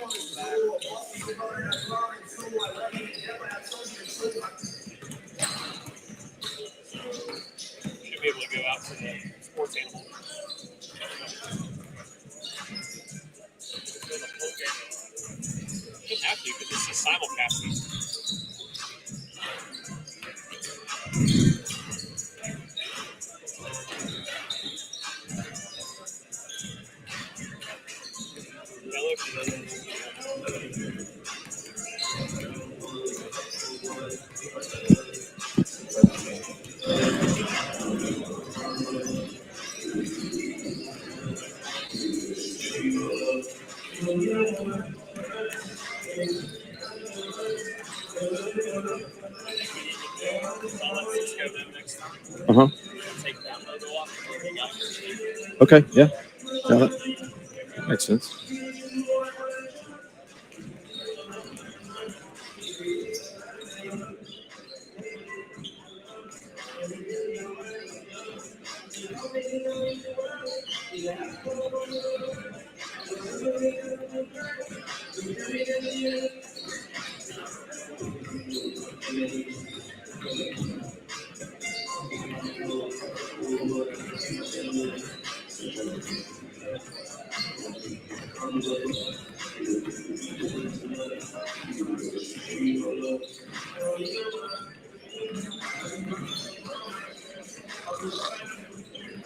Should be able to go out to the sports animal. Shouldn't have to, because this is simulcasting. Uh-huh. Okay, yeah. Got it. Makes sense.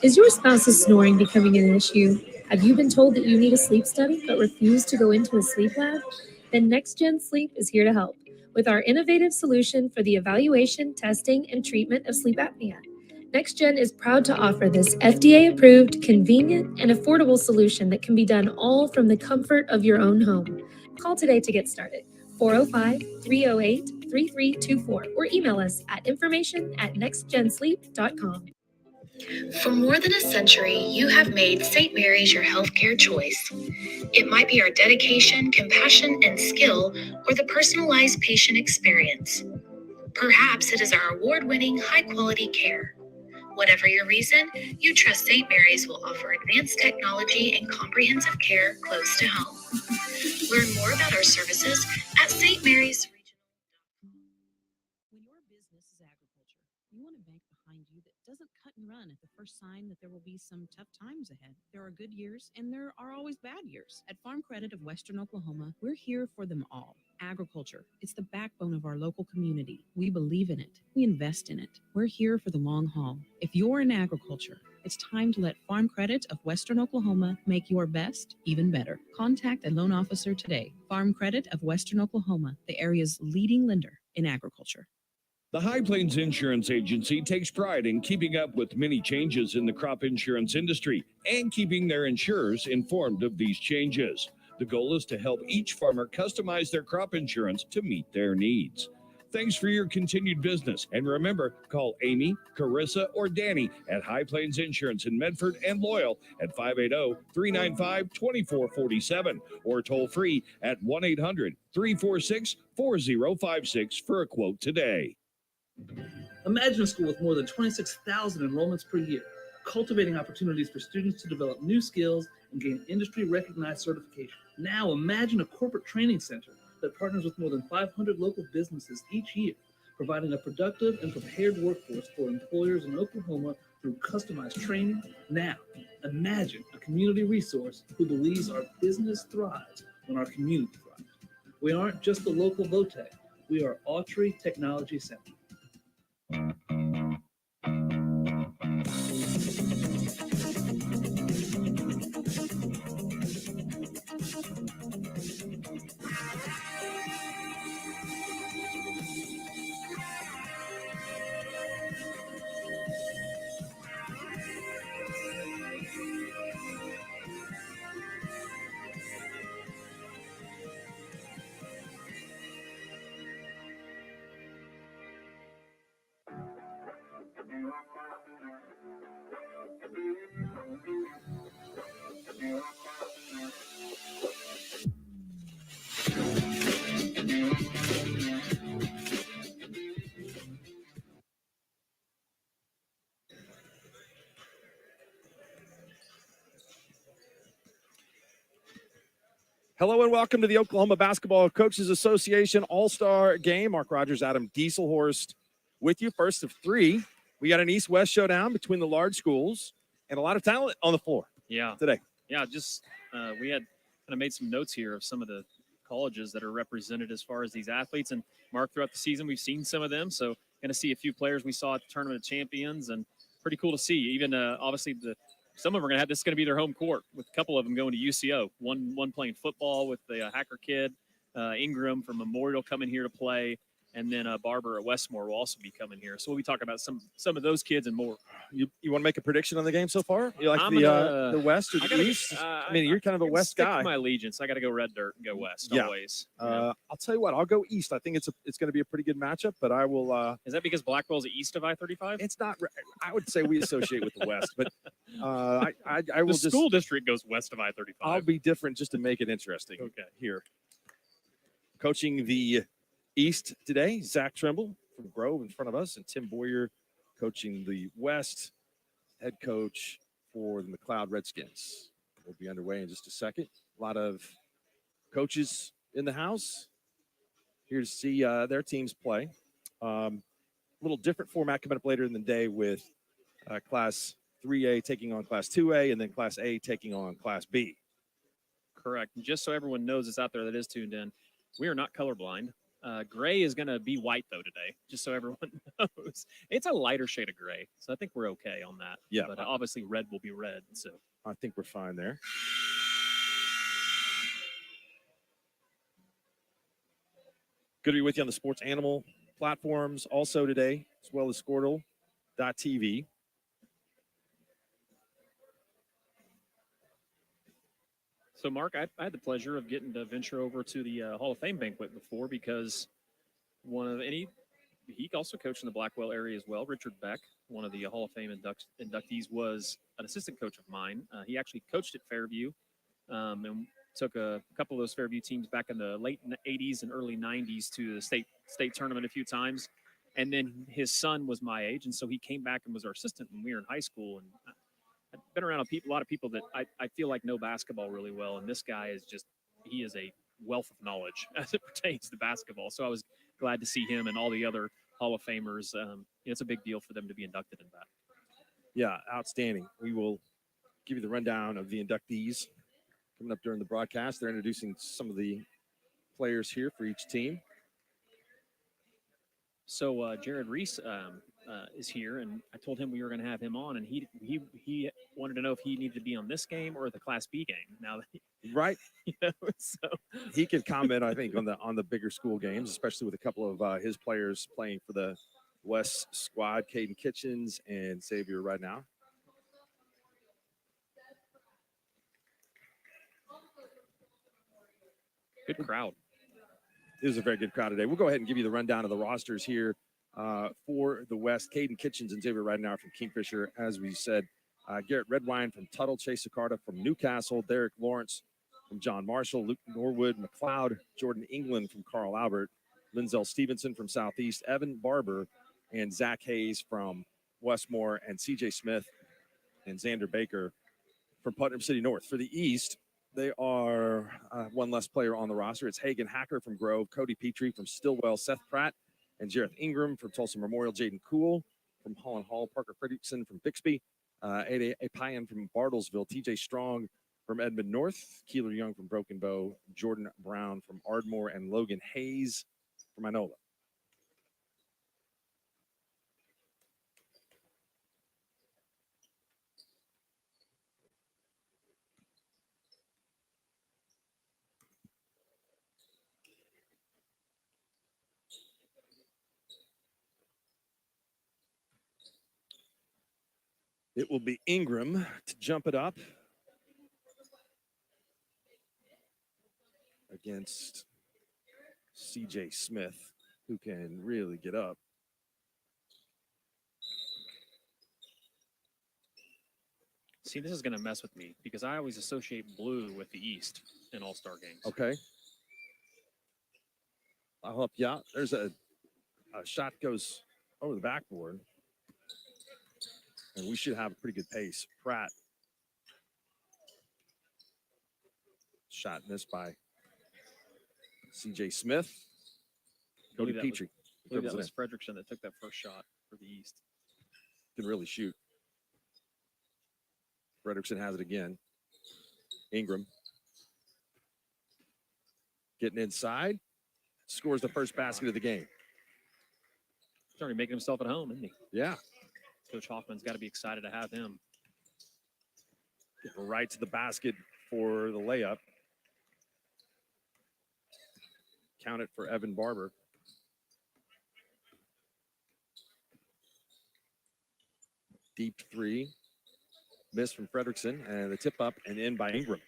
Is your spouse's snoring becoming an issue? Have you been told that you need a sleep study but refuse to go into a sleep lab? Then NextGen Sleep is here to help with our innovative solution for the evaluation, testing, and treatment of sleep apnea. NextGen is proud to offer this FDA-approved, convenient, and affordable solution that can be done all from the comfort of your own home. Call today to get started. 405-308-3324 or email us at information@nextgensleep.com. For more than a century, you have made St. Mary's your healthcare choice. It might be our dedication, compassion, and skill, or the personalized patient experience. Perhaps it is our award-winning, high-quality care. Whatever your reason, you trust St. Mary's will offer advanced technology and comprehensive care close to home. Learn more about our services at St. Mary's. When your business is agriculture, you want a bank behind you that doesn't cut and run at the first sign that there will be some tough times ahead. There are good years and there are always bad years. At Farm Credit of Western Oklahoma, we're here for them all. Agriculture, it's the backbone of our local community. We believe in it. We invest in it. We're here for the long haul. If you're in agriculture, it's time to let Farm Credit of Western Oklahoma make your best even better. Contact a loan officer today. Farm Credit of Western Oklahoma, the area's leading lender in agriculture. The High Plains Insurance Agency takes pride in keeping up with many changes in the crop insurance industry and keeping their insurers informed of these changes. The goal is to help each farmer customize their crop insurance to meet their needs. Thanks for your continued business. And remember, call Amy, Carissa, or Danny at High Plains Insurance in Medford and Loyal at 580-395-2447 or toll free at 1-800-346-4056 for a quote today. Imagine a school with more than 26,000 enrollments per year, cultivating opportunities for students to develop new skills and gain industry-recognized certification. Now imagine a corporate training center that partners with more than 500 local businesses each year, providing a productive and prepared workforce for employers in Oklahoma through customized training. Now, imagine a community resource who believes our business thrives when our community thrives. We aren't just the local VOTEC, we are Autry Technology Center. Hello and welcome to the Oklahoma Basketball Coaches Association All-Star Game. Mark Rogers, Adam Dieselhorst with you. First of three. We got an East-West showdown between the large schools and a lot of talent on the floor today. Yeah, just we had kind of made some notes here of some of the colleges that are represented as far as these athletes. And Mark, throughout the season, we've seen some of them. So going to see a few players we saw at the Tournament of Champions, and pretty cool to see. Even obviously some of them are going to have this is going to be their home court, with a couple of them going to UCO. One playing football with the Hacker kid, Ingram from Memorial coming here to play, and then Barber at Westmore will also be coming here. So we'll be talking about some of those kids and more. You want to make a prediction on the game so far? You like the West or the East? I mean, you're kind of a West guy. My allegiance. I got to go red dirt and go West always. I'll tell you what. I'll go East. I think it's going to be a pretty good matchup, but I will. Is that because Blackwell's east of I-35? It's not. I would say we associate with the West, but I will the school district goes west of I-35. I'll be different just to make it interesting. Okay. Here, coaching the East today, Zach Trimble from Grove in front of us, and Tim Boyer coaching the West, head coach for the McLeod Redskins. We'll be underway in just a second. A lot of coaches in the house here to see their teams play. A little different format coming up later in the day with Class 3A taking on Class 2A, and then Class A taking on Class B. Correct. And just so everyone knows that's out there that is tuned in, we are not colorblind. Gray is going to be white, though, today, just so everyone knows. It's a lighter shade of gray, so I think we're okay on that. Yeah. But obviously red will be red, so. I think we're fine there. Good to be with you on the Sports Animal platforms also today, as well as Squirtle.tv. So, Mark, I had the pleasure of getting to venture over to the Hall of Fame banquet before, because he also coached in the Blackwell area as well. Richard Beck, one of the Hall of Fame inductees, was an assistant coach of mine. He actually coached at Fairview and took a couple of those Fairview teams back in the late 80s and early 90s to the state tournament a few times. And then his son was my age, and so he came back and was our assistant when we were in high school. And I've been around a lot of people that I feel like know basketball really well, and this guy he is a wealth of knowledge as it pertains to basketball. So I was glad to see him and all the other Hall of Famers. It's a big deal for them to be inducted in that. Yeah, outstanding. We will give you the rundown of the inductees coming up during the broadcast. They're introducing some of the players here for each team. So Jared Reese is here, and I told him we were going to have him on, and he wanted to know if he needed to be on this game or the Class B game. Now, right, so he could comment, I think, on the bigger school games, especially with a couple of his players playing for the West squad, Caden Kitchens and Xavier right now. Good crowd. It was a very good crowd today. We'll go ahead and give you the rundown of the rosters here for the West. Caden Kitchens and Xavier Ridenauer from Kingfisher, as we said. Garrett Redwine from Tuttle, Chase Sacarda from Newcastle, Derek Lawrence from John Marshall, Luke Norwood, McLeod, Jordan England from Carl Albert, Linzel Stevenson from Southeast, Evan Barber, and Zach Hayes from Westmore, and CJ Smith and Xander Baker from Putnam City North. For the East, they are one less player on the roster. It's Hagen Hacker from Grove, Cody Petrie from Stillwell, Seth Pratt and Jareth Ingram from Tulsa Memorial, Jaden Cool from Holland Hall, Parker Fredrickson from Bixby, Ada Apayan from Bartlesville, TJ Strong from Edmond North, Keeler Young from Broken Bow, Jordan Brown from Ardmore, and Logan Hayes from Inola. It will be Ingram to jump it up against CJ Smith, who can really get up. See, this is going to mess with me because I always associate blue with the East in All-Star games. Okay. I'll help you out. There's a shot goes over the backboard. And we should have a pretty good pace. Pratt. Shot missed by CJ Smith. Cody Believe that was- Petrie. I believe that dribbles was Frederickson that took that first shot for the East. in. Can really shoot. Frederickson has it again. Ingram getting inside. Scores the first basket of the game. He's already making himself at home, isn't he? Yeah. Coach Hoffman's got to be excited to have him. Right to the basket for the layup. Count it for Evan Barber. Deep three. Miss from Frederickson, and the tip up and in by Ingram.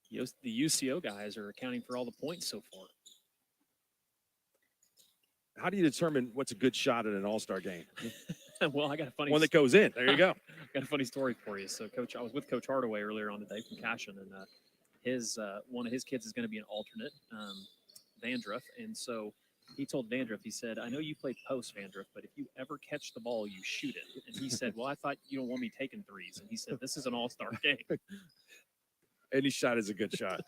The UCO guys are accounting for all the points so far. How do you determine what's a good shot at an all-star game? Well, I got a funny One that goes in. There you go. got a funny story for you. So, I was with Coach Hardaway earlier on today from Cashin, and one of his kids is going to be an alternate, Vandruff, and so he told Vandruff, he said, "I know you played post, Vandruff, but if you ever catch the ball, you shoot it." And he said, "Well, I thought you don't want me taking threes." And he said, "This is an all-star game." Any shot is a good shot.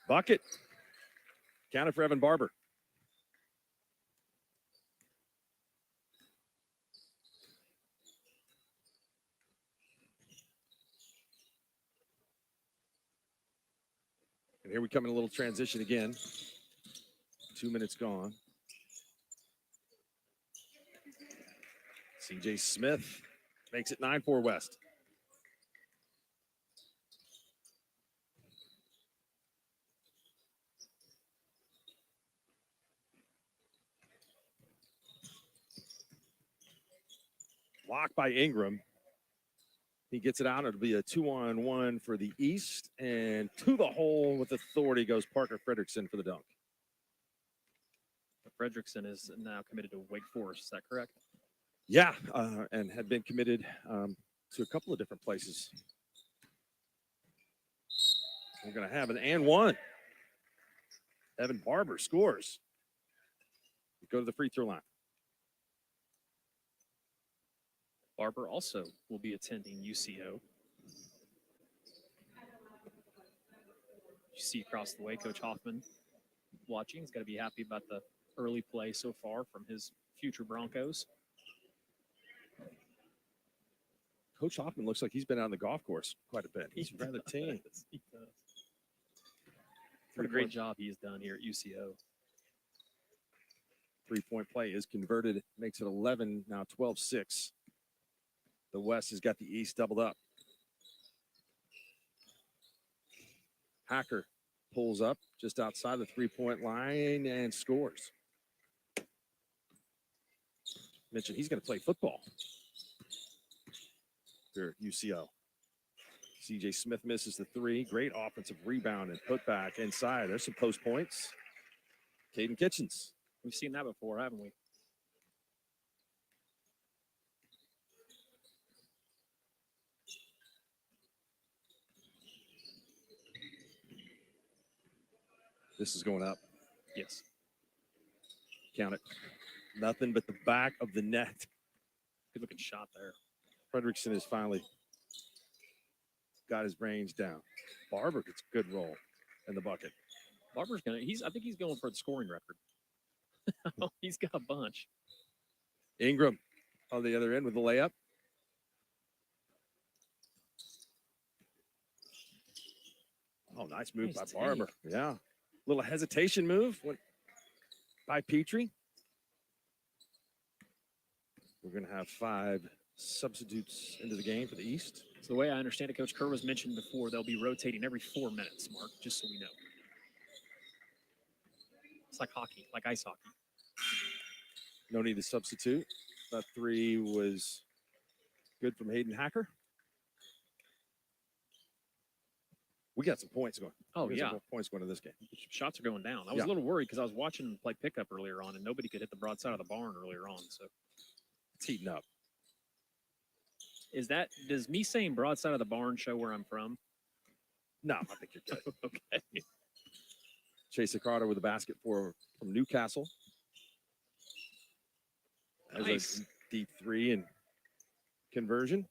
Bucket. Counted for Evan Barber. And here we come in a little transition again. 2 minutes gone. CJ Smith makes it 9-4 West. Blocked by Ingram. He gets it out. It'll be a 2-on-1 for the East. And to the hole with authority goes Parker Frederickson for the dunk. Frederickson is now committed to Wake Forest. Is that correct? Yeah, and had been committed to a couple of different places. We're going to have an and one. Evan Barber scores. Go to the free throw line. Barber also will be attending UCO. You see across the way, Coach Hoffman watching. He's got to be happy about the early play so far from his future Broncos. Coach Hoffman looks like he's been out on the golf course quite a bit. He's rather tame. He does. What a great job he has done here at UCO. Three-point play is converted, makes it 11, now 12-6. The West has got the East doubled up. Hacker pulls up just outside the three-point line and scores. Mentioned he's going to play football here at UCO. CJ Smith misses the three. Great offensive rebound and put back inside. There's some post points. Caden Kitchens. We've seen that before, haven't we? This is going up. Yes. Count it. Nothing but the back of the net. Good looking shot there. Frederickson has finally got his range down. Barber gets a good roll in the bucket. Barber's I think he's going for the scoring record. He's got a bunch. Ingram on the other end with the layup. Oh, nice move Nice by Barber. Yeah. Little hesitation move by Petrie. We're going to have 5 substitutes into the game for the East. So the way I understand it, Coach Kerr was mentioned before, they'll be rotating every 4 minutes, Mark, just so we know. It's like hockey, like ice hockey. No need to substitute. That 3 was good from Hayden Hacker. We got some points going. Oh, We got yeah. some more points going to this game. Shots are going down. I was a little worried because I was watching them play pickup earlier on, and nobody could hit the broadside of the barn earlier on. So It's heating up. Does me saying broadside of the barn show where I'm from? No, I think you're good. Okay. Chase Carter with a basket from Newcastle. As Nice. a deep 3 and conversion.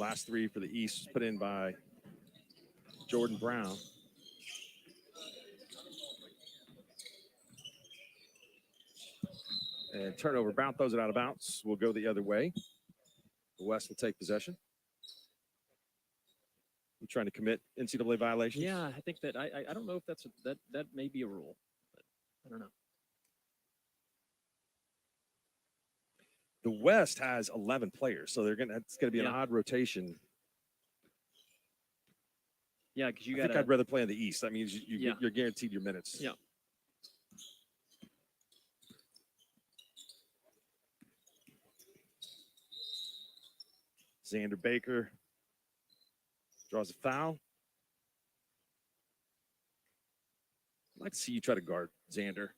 Last three for the East was put in by Jordan Brown. And turnover. Brown throws it out of bounds. We'll go the other way. The West will take possession. You trying to commit NCAA violations? Yeah, I think that I don't know if that may be a rule, but I don't know. The West has 11 players, so it's gonna be an Yeah. odd rotation. Yeah, because I think I'd rather play in the East. That means you're guaranteed your minutes. Yeah. Xander Baker draws a foul. I'd like to see you try to guard Xander.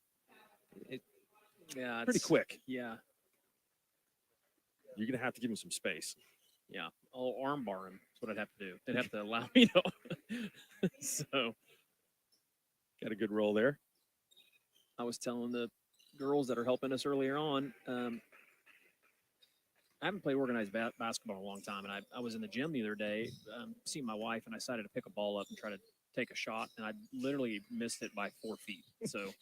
Yeah, Pretty quick. Yeah, You're going to have to give him some space. yeah. I'll armbar him. That's what I'd have to do. They'd have to allow me to. So Got a good roll there. I was telling the girls that are helping us earlier on. I haven't played organized basketball in a long time, and I was in the gym the other day, seeing my wife, and I decided to pick a ball up and try to take a shot, and I literally missed it by 4 feet. So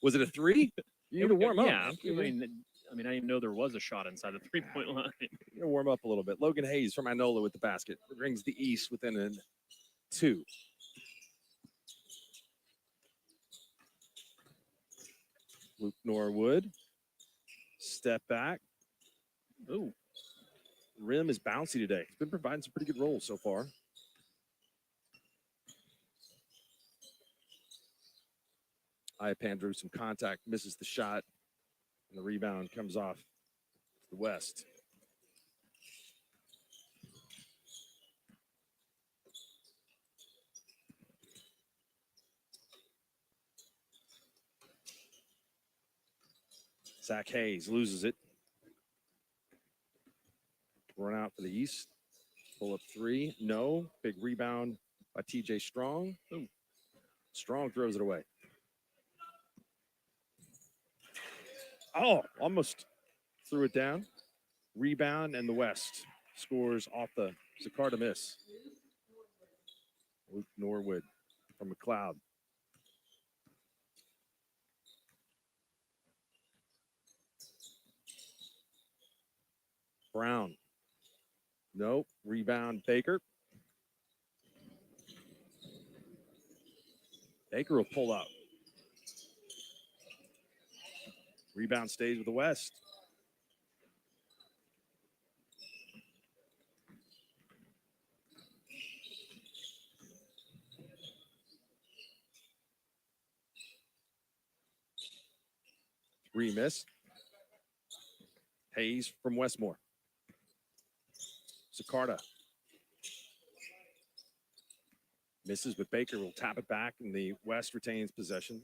Was it a three? You need to warm up. Yeah, man. I mean, I didn't even know there was a shot inside the 3-point line. You gotta warm up a little bit. Logan Hayes from Inola with the basket. Brings the East within a 2. Luke Norwood. Step back. Ooh, Rim is bouncy today. He's been providing some pretty good rolls so far. Iapan drew some contact, misses the shot, and the rebound comes off to the West. Zach Hayes loses it. Run out for the East. Pull up 3. No. Big rebound by TJ Strong. Ooh. Strong throws it away. Oh, almost threw it down. Rebound, and the West scores off the Zacarta miss. Luke Norwood from McLeod. Brown. Nope. Rebound, Baker. Baker will pull up. Rebound stays with the West. Three miss. Hayes from Westmore. Zacarta. Misses, but Baker will tap it back, and the West retains possession.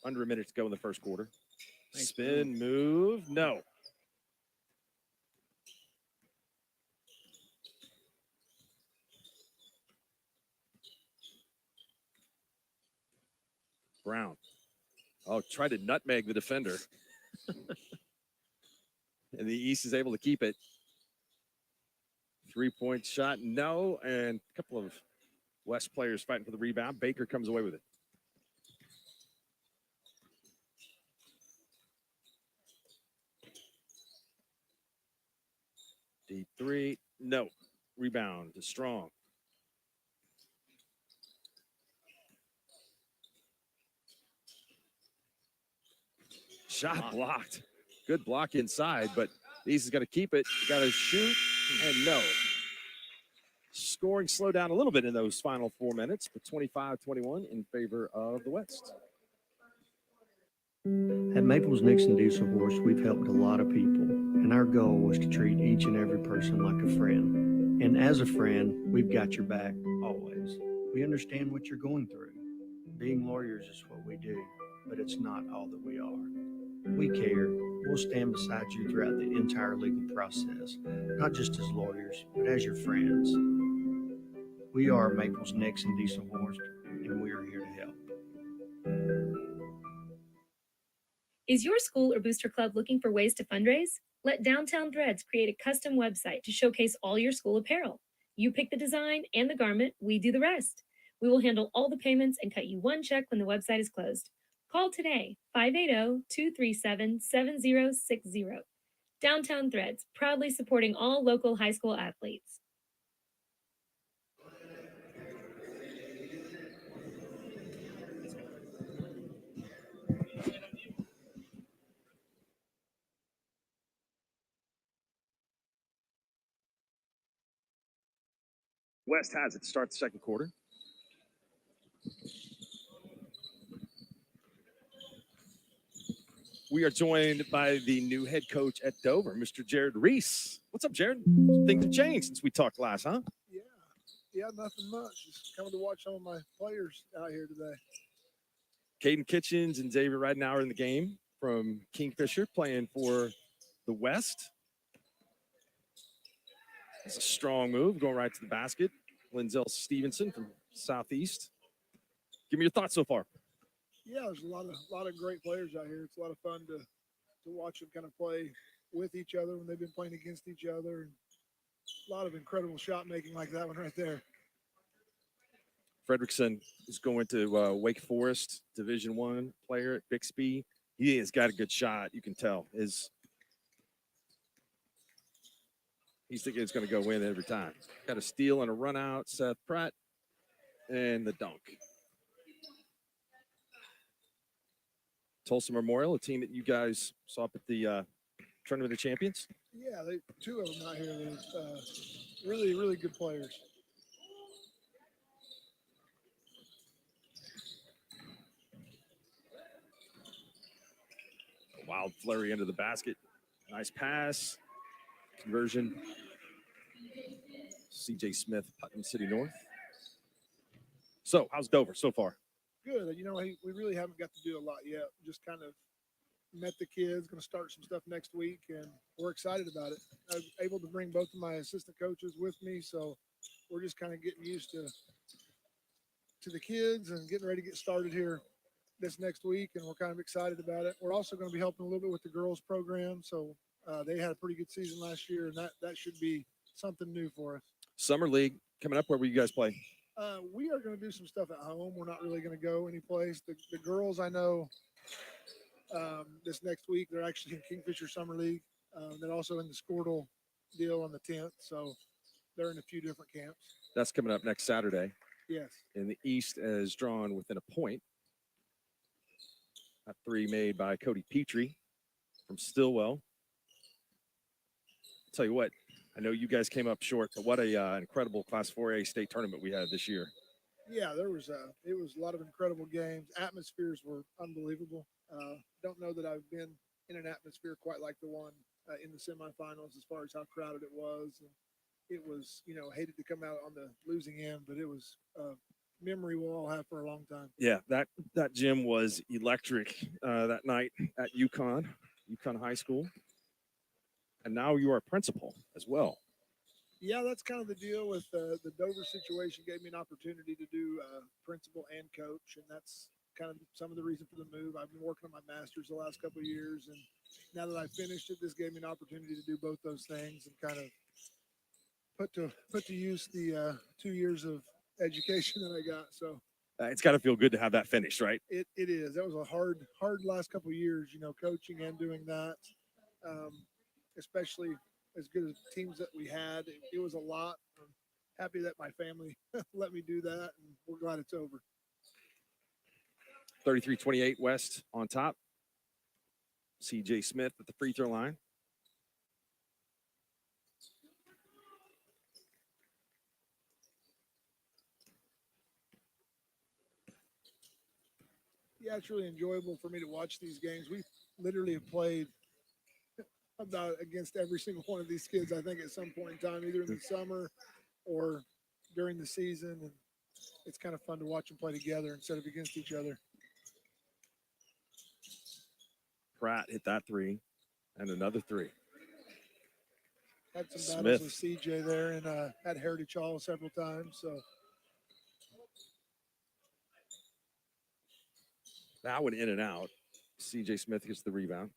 Under a minute to go in the first quarter. Nice Spin, move, no. Brown. Oh, tried to nutmeg the defender. And the East is able to keep it. 3-point shot, no. And a couple of West players fighting for the rebound. Baker comes away with it. Deep 3, no. Rebound to Strong. Shot blocked. Good block inside, but East is going to keep it. Got to shoot, and no. Scoring slowed down a little bit in those final 4 minutes, but 25-21 in favor of the West. At Maples Nixon Diesel Horse, we've helped a lot of people, and our goal was to treat each and every person like a friend. And as a friend, we've got your back always. We understand what you're going through. Being lawyers is what we do, but it's not all that we are. We care. We'll stand beside you throughout the entire legal process, not just as lawyers, but as your friends. We are Maples Nixon Diesel Horse, and we are here to help. Is your school or booster club looking for ways to fundraise? Let Downtown Threads create a custom website to showcase all your school apparel. You pick the design and the garment, we do the rest. We will handle all the payments and cut you one check when the website is closed. Call today, 580-237-7060. Downtown Threads, proudly supporting all local high school athletes. West has it to start the second quarter. We are joined by the new head coach at Dover, Mr. Jared Reese. What's up, Jared? Things have changed since we talked last, huh? Yeah, nothing much. Just coming to watch some of my players out here today. Caden Kitchens and Xavier right now are in the game from Kingfisher, playing for the West. It's a strong move, going right to the basket. Linzel Stevenson from Southeast. Give me your thoughts so far. Yeah, there's a lot of great players out here. It's a lot of fun to watch them kind of play with each other when they've been playing against each other. And a lot of incredible shot making like that one right there. Fredrickson is going to Wake Forest, Division I player at Bixby. He has got a good shot. You can tell. He's thinking it's going to go in every time. Got a steal and a run out. Seth Pratt and the dunk. Tulsa Memorial, a team that you guys saw up at the Tournament of Champions. Yeah, two of them out here. They're really, really good players. A wild flurry into the basket. Nice pass. Conversion. CJ Smith, Putnam City North. So, how's Dover so far? Good. You know, we really haven't got to do a lot yet. Just kind of met the kids, going to start some stuff next week, and we're excited about it. I was able to bring both of my assistant coaches with me, so we're just kind of getting used to the kids and getting ready to get started here this next week, and we're kind of excited about it. We're also going to be helping a little bit with the girls program, so they had a pretty good season last year, and that should be something new for us. Summer League coming up. Where will you guys play? We are going to do some stuff at home. We're not really going to go anyplace. The girls, I know, this next week, they're actually in Kingfisher Summer League. They're also in the Squirtle deal on the 10th, so they're in a few different camps. That's coming up next Saturday. Yes. And the East is drawn within a point. A three made by Cody Petrie from Stillwell. I'll tell you what, I know you guys came up short, but what a incredible Class 4A state tournament we had this year. Yeah, it was a lot of incredible games. Atmospheres were unbelievable. Don't know that I've been in an atmosphere quite like the one in the semifinals as far as how crowded it was. And it was, hated to come out on the losing end, but it was a memory we'll all have for a long time. Yeah, that gym was electric that night at UConn High School. And now you are a principal as well. Yeah, that's kind of the deal with the Dover situation. Gave me an opportunity to do principal and coach, and that's kind of some of the reason for the move. I've been working on my master's the last couple of years, and now that I finished it, this gave me an opportunity to do both those things and kind of put to use the 2 years of education that I got. So it's got to feel good to have that finished, right? It is. That was a hard last couple of years, coaching and doing that, especially as good as teams that we had. It was a lot. I'm happy that my family let me do that, and we're glad it's over. 33-28 West on top. CJ Smith at the free throw line. Yeah, it's really enjoyable for me to watch these games. We literally have played about against every single one of these kids, I think, at some point in time, either in the summer or during the season. And it's kind of fun to watch them play together instead of against each other. Pratt hit that three and another three. Had some battles with CJ there and had Heritage Hall several times. So that one in and out. CJ Smith gets the rebound.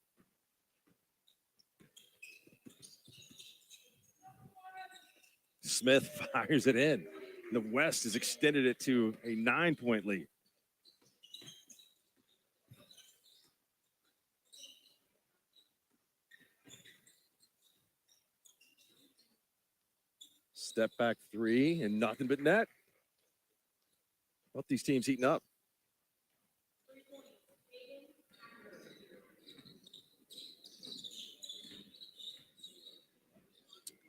Smith fires it in. The West has extended it to a 9-point lead. Step back three and nothing but net. Both these teams heating up.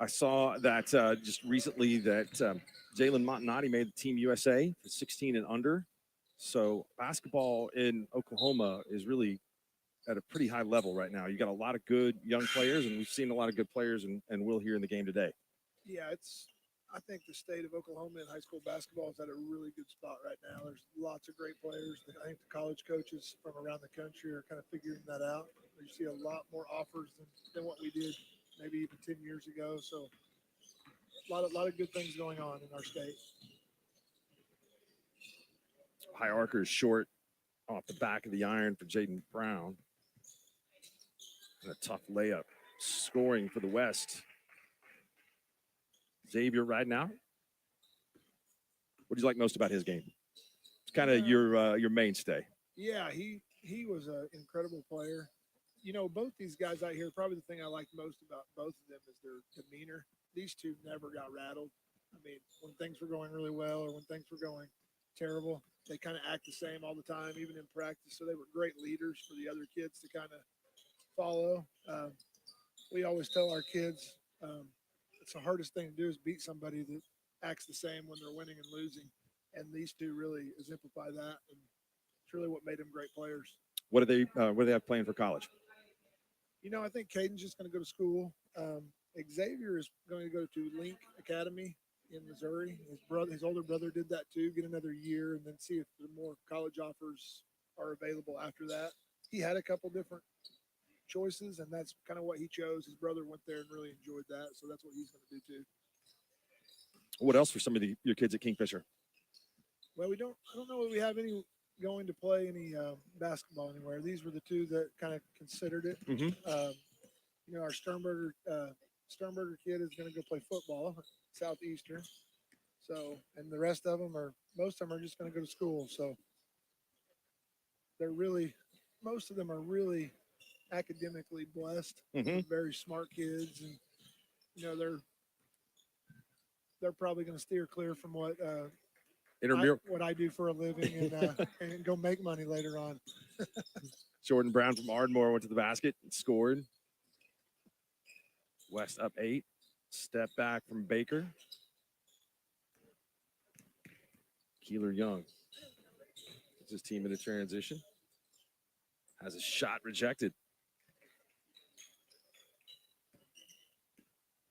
I saw that just recently that Jalen Montanati made the Team USA for 16 and under. So basketball in Oklahoma is really at a pretty high level right now. You got a lot of good young players, and we've seen a lot of good players and will here in the game today. Yeah, I think the state of Oklahoma in high school basketball is at a really good spot right now. There's lots of great players. I think the college coaches from around the country are kind of figuring that out. You see a lot more offers than what we did maybe even 10 years ago. So a lot of good things going on in our state. High archer is short off the back of the iron for Jaden Brown. And a tough layup. Scoring for the West. Xavier riding out. What do you like most about his game? It's kind of your mainstay. Yeah, he was an incredible player. You know, both these guys out here, probably the thing I like most about both of them is their demeanor. These two never got rattled. I mean, when things were going really well or when things were going terrible, they kind of act the same all the time, even in practice. So they were great leaders for the other kids to kind of follow. We always tell our kids it's the hardest thing to do is beat somebody that acts the same when they're winning and losing. And these two really exemplify that. And it's really what made them great players. What do they have playing for college? You know, I think Caden's just going to go to school. Xavier is going to go to Link Academy in Missouri. His older brother did that too, get another year and then see if the more college offers are available after that. He had a couple different choices, and that's kind of what he chose. His brother went there and really enjoyed that, so that's what he's going to do too. What else for some of your kids at Kingfisher? Well, I don't know if we have any going to play any basketball anywhere. These were the two that kind of considered it. Mm-hmm. You know, our Sternberger kid is going to go play football at Southeastern. So, and the rest of them most of them are just going to go to school. So most of them are really academically blessed. Mm-hmm. Very smart kids, and you know they're probably going to steer clear from what I do for a living and go make money later on. Jordan Brown from Ardmore went to the basket and scored. West up 8. Step back from Baker. Keeler Young. It's his team in a transition. Has a shot rejected.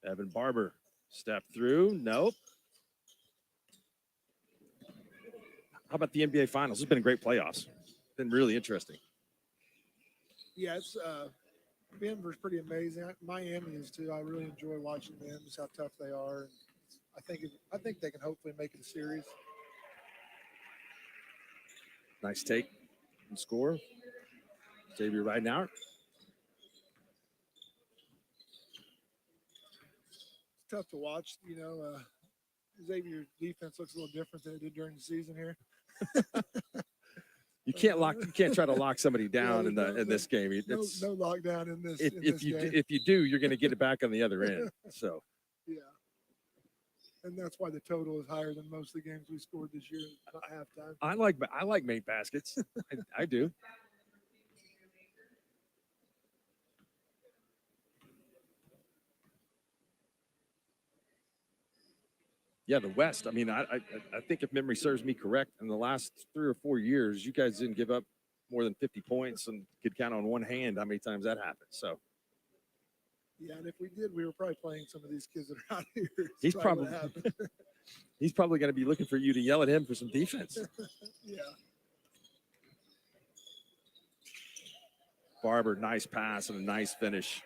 Evan Barber. Step through. Nope. How about the NBA Finals? It's been a great playoffs. Been really interesting. Yeah, it's Denver's pretty amazing. Miami is too. I really enjoy watching them, just how tough they are. And I think they can hopefully make it a series. Nice take and score. Xavier riding out. It's tough to watch. You know, Xavier's defense looks a little different than it did during the season here. You can't try to lock somebody down in this game. No lockdown in this. If you do, you're going to get it back on the other end. So yeah, and that's why the total is higher than most of the games we scored this year at halftime. I like made baskets. I do. Yeah, the West. I mean, I think if memory serves me correct, in the last 3 or 4 years, you guys didn't give up more than 50 points and could count on one hand how many times that happened. So, yeah, and if we did, we were probably playing some of these kids that are out here. He's probably going to be looking for you to yell at him for some defense. Yeah. Barber, nice pass and a nice finish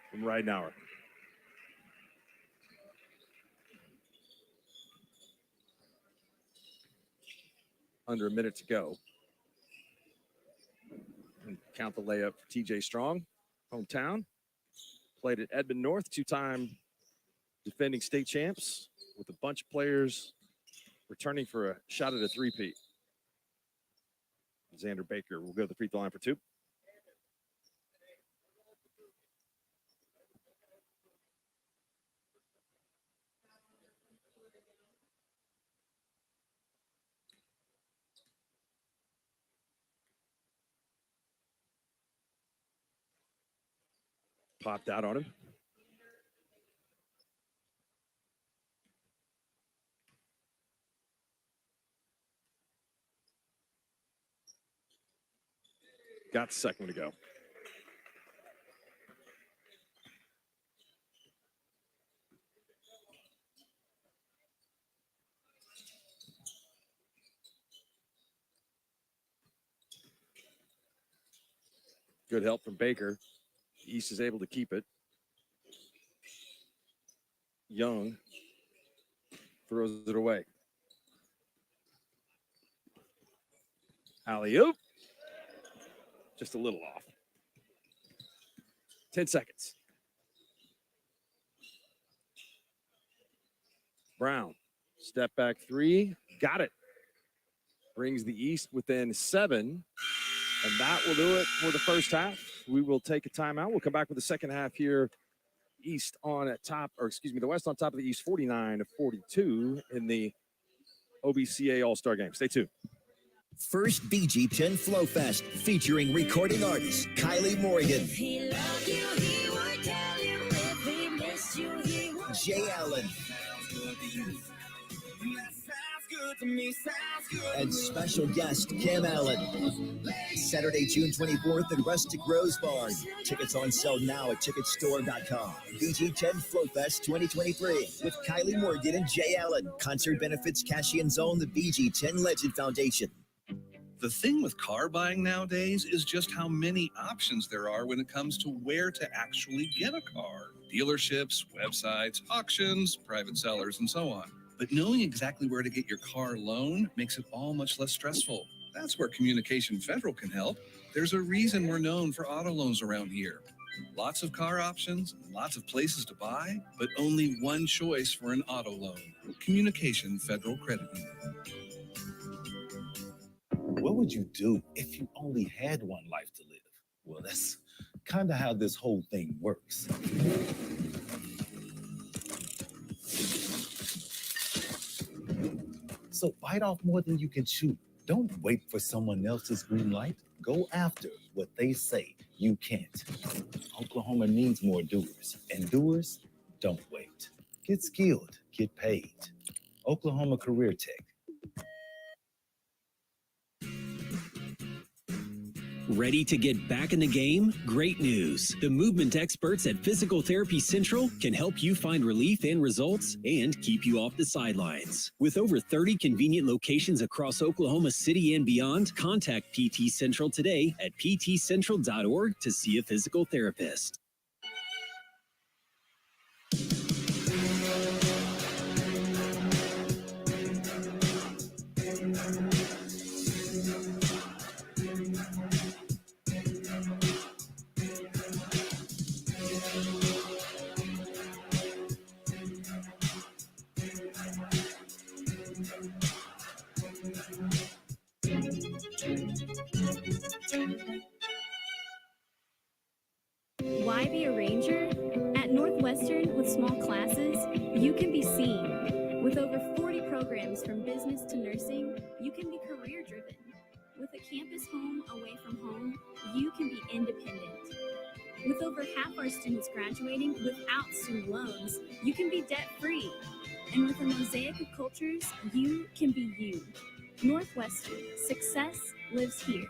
from Ridenauer. Under a minute to go. And count the layup for TJ Strong, hometown. Played at Edmond North, two-time defending state champs, with a bunch of players returning for a shot at a three-peat. Xander Baker will go to the free throw line for two. Popped out on him. Got the second one to go. Good help from Baker. East is able to keep it. Young throws it away. Alley-oop. Just a little off. 10 seconds. Brown, step back three. Got it. Brings the East within 7. And that will do it for the first half. We will take a timeout. We'll come back with the second half here. East on top, or excuse me, the West on top of the East, 49-42 in the OBCA All-Star Game. Stay tuned. First BG10 Flow Fest featuring recording artist Kylie Morgan, Jay Allen, and special guest Kim Allen. Saturday, June 24th at Rustic Rose Barn. Tickets on sale now at ticketstore.com. BG10 Flow Fest 2023 with Kylie Morgan and Jay Allen. Concert benefits Cash-In's own the BG10 Legend Foundation. The thing with car buying nowadays is just how many options there are when it comes to where to actually get a car. Dealerships, websites, auctions, private sellers, and so on. But knowing exactly where to get your car loan makes it all much less stressful. That's where Communication Federal can help. There's a reason we're known for auto loans around here. Lots of car options, lots of places to buy, but only one choice for an auto loan. Communication Federal Credit Union. What would you do if you only had one life to live? Well, that's kind of how this whole thing works. So bite off more than you can chew. Don't wait for someone else's green light. Go after what they say you can't. Oklahoma needs more doers, and doers don't wait. Get skilled, get paid. Oklahoma Career Tech. Ready to get back in the game? Great news. The movement experts at Physical Therapy Central can help you find relief and results and keep you off the sidelines. With over 30 convenient locations across Oklahoma City and beyond, contact PT Central today at ptcentral.org to see a physical therapist. Why be a ranger? At Northwestern, with small classes, you can be seen. With over 40 programs from business to nursing, you can be career-driven. With a campus home away from home, you can be independent. With over half our students graduating without student loans, you can be debt-free. And with a mosaic of cultures, you can be you. Northwestern, success lives here.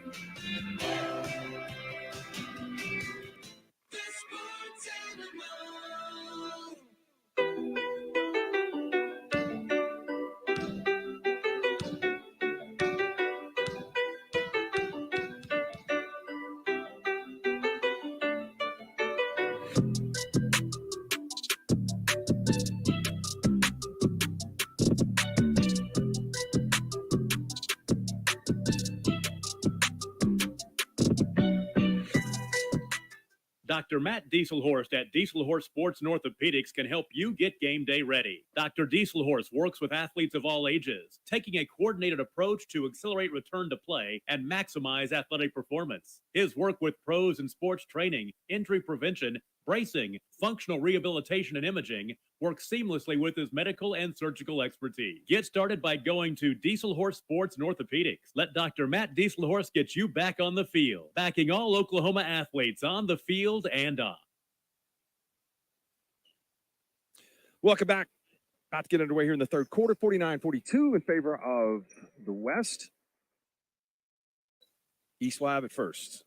Dr. Matt Dieselhorst at Dieselhorst Sports and Orthopedics can help you get game day ready. Dr. Dieselhorst works with athletes of all ages, taking a coordinated approach to accelerate return to play and maximize athletic performance. His work with pros in sports training, injury prevention, bracing, functional rehabilitation, and imaging works seamlessly with his medical and surgical expertise. Get started by going to Dieselhorst Sports and Orthopedics. Let Dr. Matt Dieselhorst get you back on the field, backing all Oklahoma athletes on the field and off. Welcome back. About to get underway here in the third quarter. 49-42 in favor of the West. East Lab at first.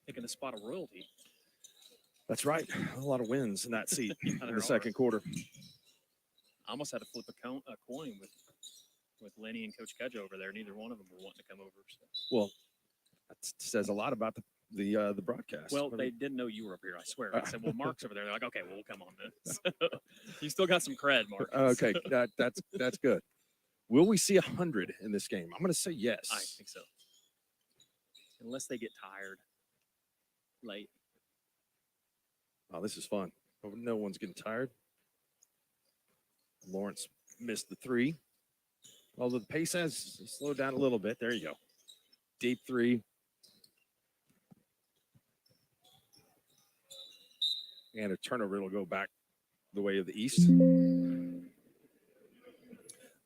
Taking the spot of royalty. That's right. A lot of wins in that seat in the second quarter. I almost had to flip a coin with Lenny and Coach Kedge over there. Neither one of them were wanting to come over. So. Well, that says a lot about the broadcast. Well, they didn't know you were up here. I swear. I said, "Well, Mark's over there." They're like, "Okay, well, we'll come on then." So, you still got some cred, Mark. Okay, that's good. Will we see 100 in this game? I'm going to say yes. I think so, unless they get tired late. Oh, this is fun. No one's getting tired. Lawrence missed the three. Although the pace has slowed down a little bit. There you go. Deep three. And a turnover will go back the way of the East.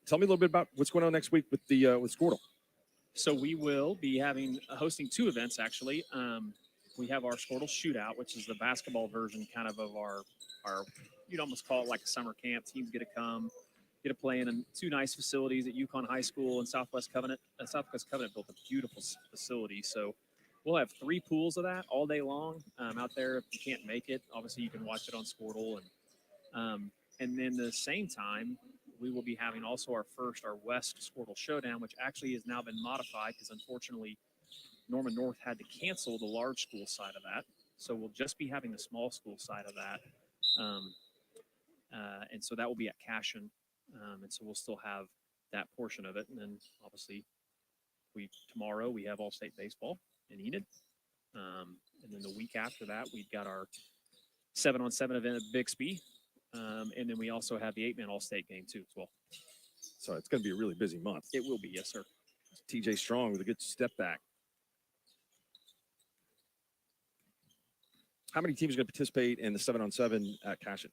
Tell me a little bit about what's going on next week with with Squirtle. So we will be hosting two events actually. We have our Squirtle Shootout, which is the basketball version kind of our you'd almost call it like a summer camp. Teams get to come, get to play in two nice facilities at Yukon High School and Southwest Covenant. Southwest Covenant built a beautiful facility. So we'll have 3 pools of that all day long out there. If you can't make it, obviously you can watch it on Squirtle. And then the same time, we will be having also our West Squirtle Showdown, which actually has now been modified because unfortunately Norman North had to cancel the large school side of that. So we'll just be having the small school side of that. And so that will be at Cashin. And so we'll still have that portion of it. And then obviously tomorrow we have All-State Baseball in Enid. And then the week after that, we've got our 7-on-7 event at Bixby. And then we also have the 8-man All-State game too as well. So it's going to be a really busy month. It will be, yes, sir. TJ Strong with a good step back. How many teams are going to participate in the 7-on-7 at Cashin?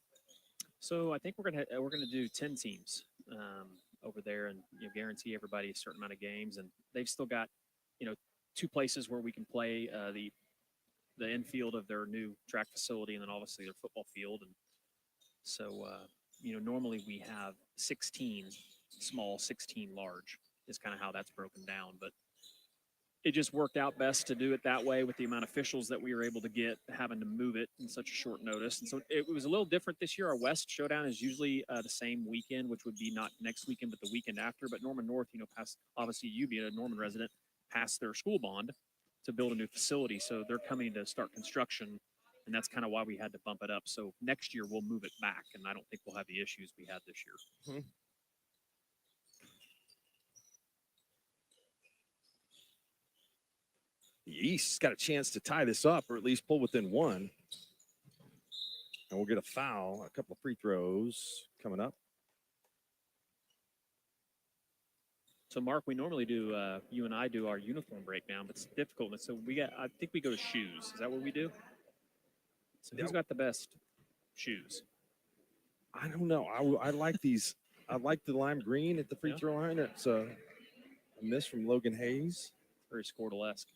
So I think we're gonna do 10 teams over there, and guarantee everybody a certain amount of games. And they've still got 2 places where we can play the infield of their new track facility, and then obviously their football field. And so normally we have 16 small, 16 large is kind of how that's broken down, but it just worked out best to do it that way with the amount of officials that we were able to get, having to move it in such a short notice. And so it was a little different this year. Our West Showdown is usually the same weekend, which would be not next weekend, but the weekend after. But Norman North, passed, obviously you being a Norman resident, passed their school bond to build a new facility. So they're coming to start construction, and that's kind of why we had to bump it up. So next year we'll move it back, and I don't think we'll have the issues we had this year. Mm-hmm. The East's got a chance to tie this up or at least pull within 1. And we'll get a foul, a couple of free throws coming up. So, Mark, we normally do, you and I do our uniform breakdown, but it's difficult. So I think we go to shoes. Is that what we do? So who's got the best shoes? I don't know. I like these. I like the lime green at the free throw line. It's a miss from Logan Hayes. Very Squirtle-esque.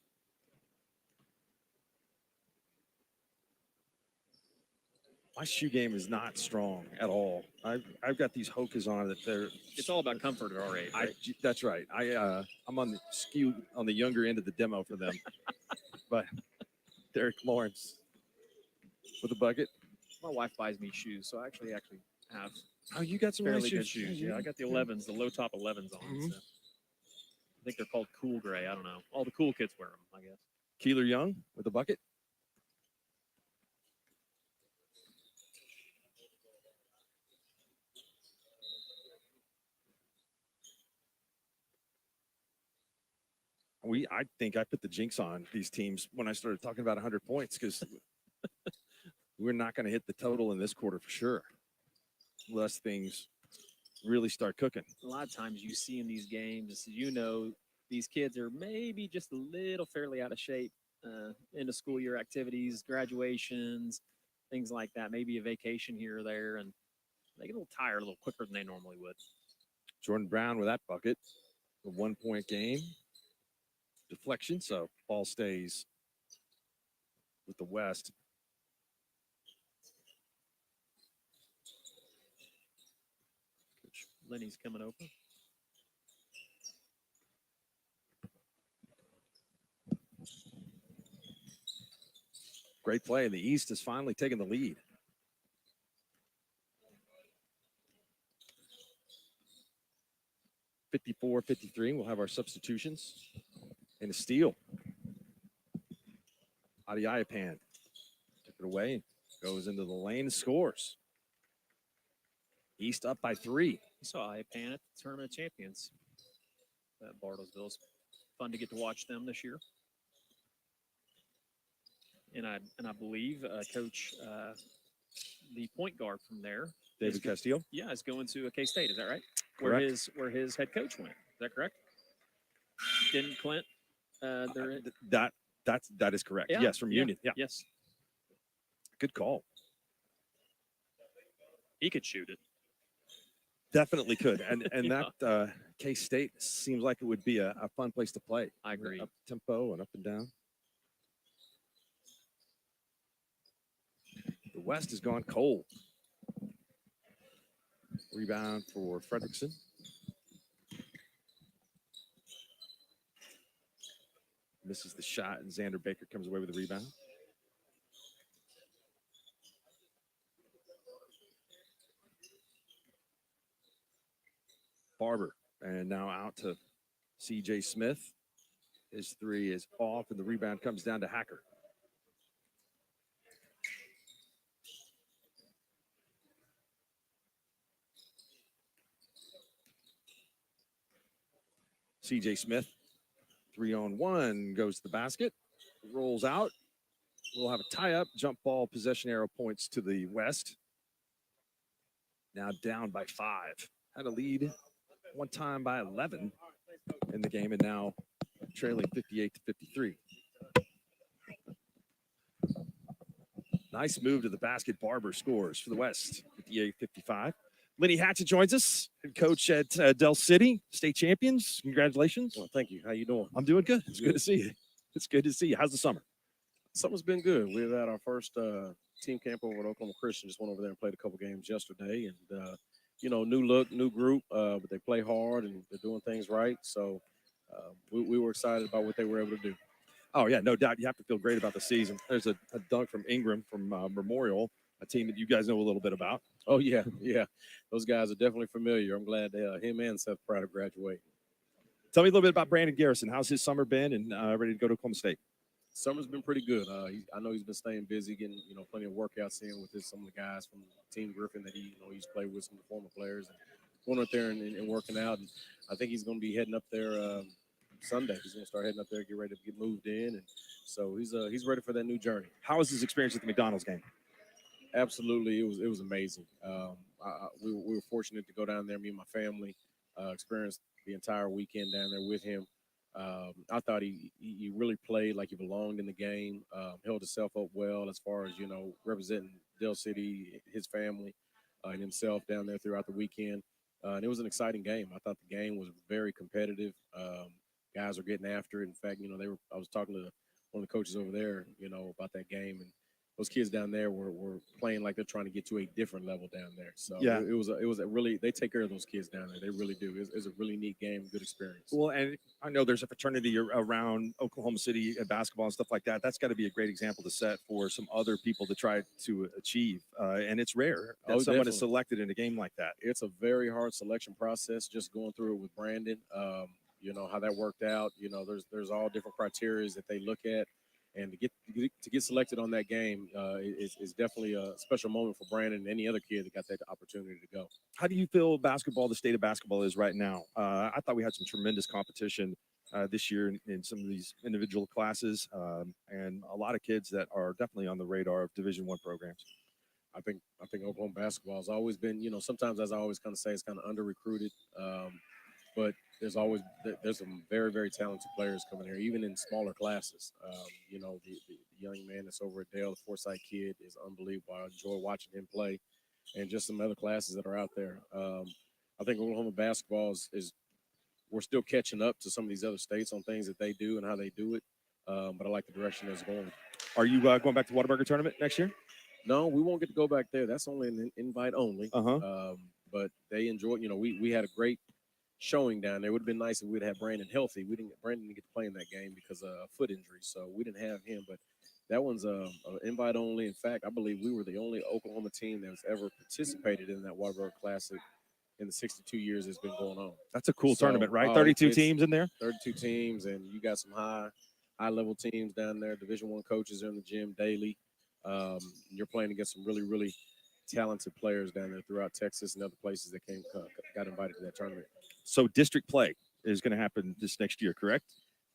My shoe game is not strong at all. I've got these Hokas on that they're. It's all about comfort at our age. Right? That's right. I'm on the younger end of the demo for them. But Derek Lawrence with a bucket. My wife buys me shoes, so I actually have. Oh, you got some fairly nice good shoes. Yeah, I got the 11s, the low top 11s on. Mm-hmm. So. I think they're called cool gray. I don't know. All the cool kids wear them, I guess. Keeler Young with a bucket. I think I put the jinx on these teams when I started talking about 100 points because we're not going to hit the total in this quarter for sure, unless things really start cooking. A lot of times you see in these games, these kids are maybe just a little fairly out of shape in the school year activities, graduations, things like that. Maybe a vacation here or there, and they get a little tired a little quicker than they normally would. Jordan Brown with that bucket, a 1-point game. Deflection, so ball stays with the West. Coach Lenny's coming over. Great play, and the East has finally taken the lead. (54-53). We'll have our substitutions. And a steal. Adiapan took it away, goes into the lane, scores. East up by 3. You saw Iapan at the Tournament of Champions at Bartlesville's. Fun to get to watch them this year. And I believe Coach, the point guard from there, David Castillo. Yeah, is going to K-State. Is that right? Correct. Where his head coach went. Is that correct? Didn't Clint? That is correct. Yeah, Yes, from yeah, Union. Yeah. Yes. Good call. He could shoot it. Definitely could. And that K-State seems like it would be a fun place to play. I agree. Up tempo and up and down. The West has gone cold. Rebound for Fredrickson. Misses the shot, and Xander Baker comes away with the rebound. Barber, and now out to C.J. Smith. His 3 is off, and the rebound comes down to Hacker. C.J. Smith, 3-on-1, goes to the basket, rolls out. We'll have a tie-up, jump ball, possession arrow points to the West. Now down by 5. Had a lead one time by 11 in the game, and now trailing 58-53. Nice move to the basket. Barber scores for the West, 58-55. Lenny Hatchett joins us, head coach at Del City, state champions. Congratulations. Well, thank you. How you doing? I'm doing good. It's good to see you. It's good to see you. How's the summer? Summer's been good. We had our first team camp over at Oklahoma Christian. Just went over there and played a couple games yesterday. And, new look, new group, but they play hard and they're doing things right. So we were excited about what they were able to do. Oh, yeah, no doubt. You have to feel great about the season. There's a dunk from Ingram from Memorial, a team that you guys know a little bit about. Oh, yeah. Those guys are definitely familiar. I'm glad him and Seth Pratt are graduating. Tell me a little bit about Brandon Garrison. How's his summer been and ready to go to Oklahoma State? Summer's been pretty good. I know he's been staying busy, getting plenty of workouts in with some of the guys from Team Griffin that he's played with, some of the former players, and going up there and working out. And I think he's going to be heading up there Sunday. He's going to start heading up there, get ready to get moved in, and so he's ready for that new journey. How was his experience at the McDonald's game? Absolutely, it was amazing. We were fortunate to go down there. Me and my family experienced the entire weekend down there with him. I thought he really played like he belonged in the game, held himself up well as far as, representing Del City, his family, and himself down there throughout the weekend. And it was an exciting game. I thought the game was very competitive. Guys are getting after it. In fact, I was talking to one of the coaches over there, about that game, and those kids down there were playing like they're trying to get to a different level down there. So yeah, it was a really, they take care of those kids down there. They really do. It's a really neat game, good experience. Well, and I know there's a fraternity around Oklahoma City at basketball and stuff like that. That's got to be a great example to set for some other people to try to achieve. And it's rare that someone is selected in a game like that. It's a very hard selection process. Just going through it with Brandon, how that worked out. There's all different criteria that they look at. And to get selected on that game is definitely a special moment for Brandon and any other kid that got that opportunity to go. How do you feel the state of basketball is right now? I thought we had some tremendous competition this year in some of these individual classes, and a lot of kids that are definitely on the radar of Division I programs. I think Oklahoma basketball has always been, sometimes as I always kind of say, it's kind of under recruited, but there's some very, very talented players coming here, even in smaller classes. The young man that's over at Dale, the Forsyth kid, is unbelievable. I enjoy watching him play, and just some other classes that are out there. I think Oklahoma basketball is we're still catching up to some of these other states on things that they do and how they do it, but I like the direction it's going. Are you going back to Whataburger tournament next year? No, we won't get to go back there. That's only an invite only. But they enjoyed. We had a great showing down there. It would have been nice if we'd had Brandon healthy. Brandon didn't get to play in that game because of a foot injury, so we didn't have him. But that one's a invite only. In fact, I believe we were the only Oklahoma team that has ever participated in that Whataburger Classic in the 62 years it's been going on. That's a cool tournament, right? 32 teams in there. 32 teams, and you got some high level teams down there. Division I coaches are in the gym daily. You're playing against some really, really talented players down there throughout Texas and other places that got invited to that tournament. So district play is going to happen this next year, correct?